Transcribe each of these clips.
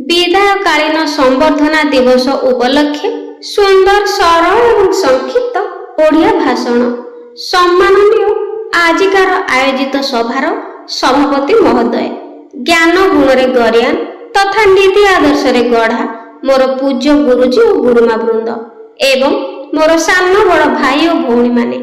ବିଦାୟକାଳୀନ ସମ୍ବର୍ଦ୍ଧନା ଦିବସ ଉପଲକ୍ଷେ ସୁନ୍ଦର ସରଳ ଏବଂ ସଂକ୍ଷିପ୍ତ ଓଡ଼ିଆ ଭାଷଣ। ସମ୍ମାନନୀୟ ଆଜିକାର ଆୟୋଜିତ ସଭାର ସଭାପତି ମହୋଦୟ, ଜ୍ଞାନ ଗୁଣରେ ଗରିୟାନ ତଥା ନୀତି ଆଦର୍ଶରେ ଗଢ଼ା ମୋର ପୂଜ୍ୟ ଗୁରୁଜୀ ଓ ଗୁରୁମା ବୃନ୍ଦ ଏବଂ ମୋର ସାନ ବଡ଼ ଭାଇ ଓ ଭଉଣୀମାନେ,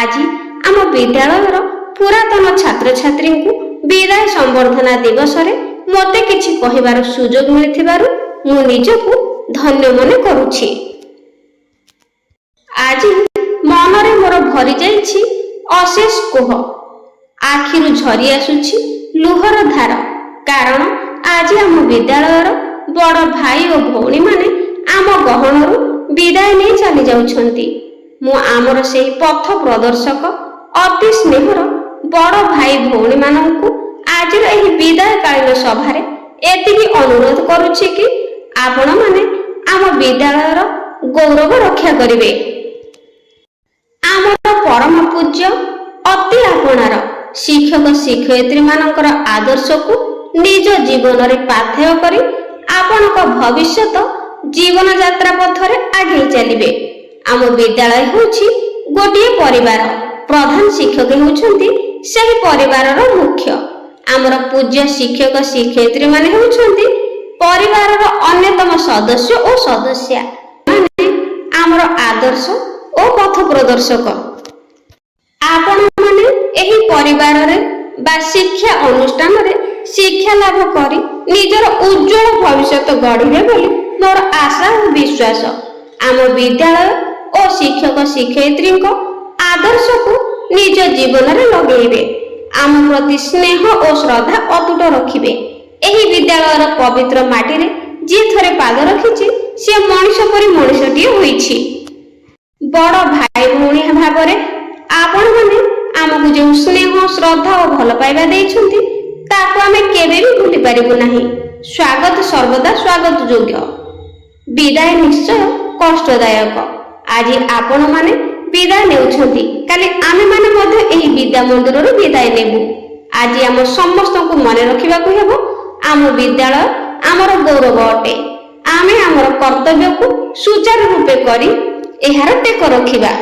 ଆଜି ଆମ ବିଦ୍ୟାଳୟର ପୁରାତନ ଛାତ୍ରଛାତ୍ରୀଙ୍କୁ ବିଦାୟ ସମ୍ବର୍ଦ୍ଧନା ଦିବସରେ ମୋତେ କିଛି କହିବାର ସୁଯୋଗ ମିଳିଥିବାରୁ ମୁଁ ନିଜକୁ ଧନ୍ୟ ମନେ କରୁଛି। ଆଜି ମନରେ ମୋର ଭରି ଯାଇଛି ଅଶେଷ କୋହ, ଆଖିରୁ ଝରି ଆସୁଛି ଲୁହର ଧାର, କାରଣ ଆଜି ଆମ ବିଦ୍ୟାଳୟର ବଡ଼ ଭାଇ ଓ ଭଉଣୀମାନେ ଆମ ଗହଣରୁ ବିଦାୟ ନେଇ ଚାଲି ଯାଉଛନ୍ତି। ମୁଁ ଆମର ସେହି ପଥ ପ୍ରଦର୍ଶକ ଅତି ସ୍ନେହର ବଡ଼ ଭାଇ ଭଉଣୀମାନଙ୍କୁ ଆଜିର ଏହି ବିଦାୟକାଳୀନ ସଭାରେ ଏତିକି ଅନୁରୋଧ କରୁଛି କି ଆପଣମାନେ ଆମ ବିଦ୍ୟାଳୟର ଗୌରବ ରକ୍ଷା କରିବେ। ଆମର ପରମ ପୂଜ୍ୟ ଅତି ଆପଣାର ଶିକ୍ଷକ ଶିକ୍ଷୟିତ୍ରୀମାନଙ୍କର ଆଦର୍ଶକୁ ନିଜ ଜୀବନରେ ପାଥେୟ କରି ଆପଣଙ୍କ ଭବିଷ୍ୟତ ଜୀବନଯାତ୍ରା ପଥରେ ଆଗେଇ ଚାଲିବେ। ଆମ ବିଦ୍ୟାଳୟ ହେଉଛି ଗୋଟିଏ ପରିବାର, ପ୍ରଧାନ ଶିକ୍ଷକ ହେଉଛନ୍ତି ସେହି ପରିବାରର ମୁଖ୍ୟ। ଆମର ପୂଜ୍ୟ ଶିକ୍ଷକ ଶିକ୍ଷୟିତ୍ରୀମାନେ ହେଉଛନ୍ତି ପରିବାରର ଅନ୍ୟତମ ସଦସ୍ୟ ଓ ସଦସ୍ୟା, ମାନେ ଆମର ଆଦର୍ଶ ଓ ପଥ ପ୍ରଦର୍ଶକ। ଆପଣମାନେ ଏହି ପରିବାରରେ ବା ଶିକ୍ଷା ଅନୁଷ୍ଠାନରେ ଶିକ୍ଷା ଲାଭ କରି ନିଜର ଉଜ୍ଜଳ ଭବିଷ୍ୟତ ଗଢ଼ିବେ ବୋଲି ମୋର ଆଶା ଓ ବିଶ୍ୱାସ। ଆମ ବିଦ୍ୟାଳୟ ଓ ଶିକ୍ଷକ ଶିକ୍ଷୟିତ୍ରୀଙ୍କ ଆଦର୍ଶକୁ ନିଜ ଜୀବନରେ ଲଗେଇବେ। ଆମ ପ୍ରତି ସ୍ନେହ ଓ ଶ୍ରଦ୍ଧା ଅତୁଟ ରଖିବେ। ଏହି ବିଦ୍ୟାଳୟର ପବିତ୍ର ମାଟିରେ ଯିଏ ଥରେ ପାଦ ରଖିଛି ସିଏ ମଣିଷ ପରି ମଣିଷଟିଏ ହୋଇଛି। ବଡ଼ ଭାଇ ଭଉଣୀ ଭାବରେ ଆପଣମାନେ ଆମକୁ ଯେଉଁ ସ୍ନେହ ଶ୍ରଦ୍ଧା ଓ ଭଲ ପାଇବା ଦେଇଛନ୍ତି ତାକୁ ଆମେ କେବେ ବି ଭୁଲି ପାରିବୁ ନାହିଁ। ସ୍ୱାଗତ ସର୍ବଦା ସ୍ୱାଗତ ଯୋଗ୍ୟ, ବିଦାୟ ନିଶ୍ଚୟ କଷ୍ଟଦାୟକ। ଆଜି ଆପଣମାନେ ବିଦାୟ ନେଉଛନ୍ତି, କାଲି ଆମେମାନେ ମଧ୍ୟ ଏହି ବିଦ୍ୟା ମନ୍ଦିରରୁ ବିଦାୟ ନେବୁ। ଆଜି ଆମ ସମସ୍ତଙ୍କୁ ମନେ ରଖିବାକୁ ହେବ ଆମ ବିଦ୍ୟାଳୟ ଆମର ଗୌରବ ଅଟେ। ଆମେ ଆମର କର୍ତ୍ତବ୍ୟକୁ ସୁଚାରୁ ରୂପେ କରି ଏହାର ଟେକ ରଖିବା।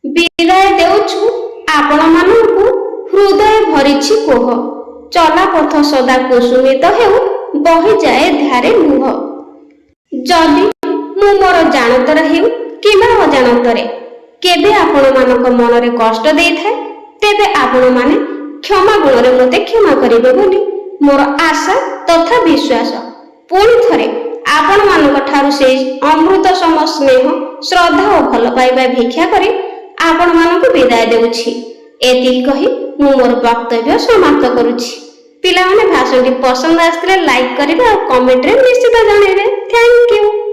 ବିଦାୟ ଦେଉଛୁ ଆପଣମାନଙ୍କୁ, ହୃଦୟ ଭରିଛି କୋହ, ଚଲାପଥ ସଦା କୁସୁମିତ ହେଉ, ବହିଯାଏ ଧାରେ ଲୁହ। ଯଦି ମୁଁ ମୋର ଜାଣତରେ ହେଉ କିମ୍ବା ଅଜାଣତରେ କେବେ ଆପଣମାନଙ୍କ ମନରେ କଷ୍ଟ ଦେଇଥାଏ, ତେବେ ଆପଣମାନେ କ୍ଷମା ଗୁଣରେ ମୋତେ କ୍ଷମା କରିବେ ବୋଲି ମୋର ଆଶା ତଥା ବିଶ୍ୱାସ। ପୁଣି ଥରେ ଆପଣମାନଙ୍କ ଠାରୁ ସେହି ଅମୃତ ସମ ସ୍ନେହ ଶ୍ରଦ୍ଧା ଓ ଭଲ ପାଇବା ଭିକ୍ଷା କରି ଆପଣମାନଙ୍କୁ ବିଦାୟ ଦେଉଛି। ଏତିକି କହି ମୁଁ ମୋର ବକ୍ତବ୍ୟ ସମାପ୍ତ କରୁଛି। ପିଲାମାନେ ଭାଷଣଟି ପସନ୍ଦ ଆସିଥିଲେ ଲାଇକ୍ କରିବେ ଆଉ କମେଣ୍ଟରେ ନିଶ୍ଚିତ ଜଣାଇବେ। Thank you.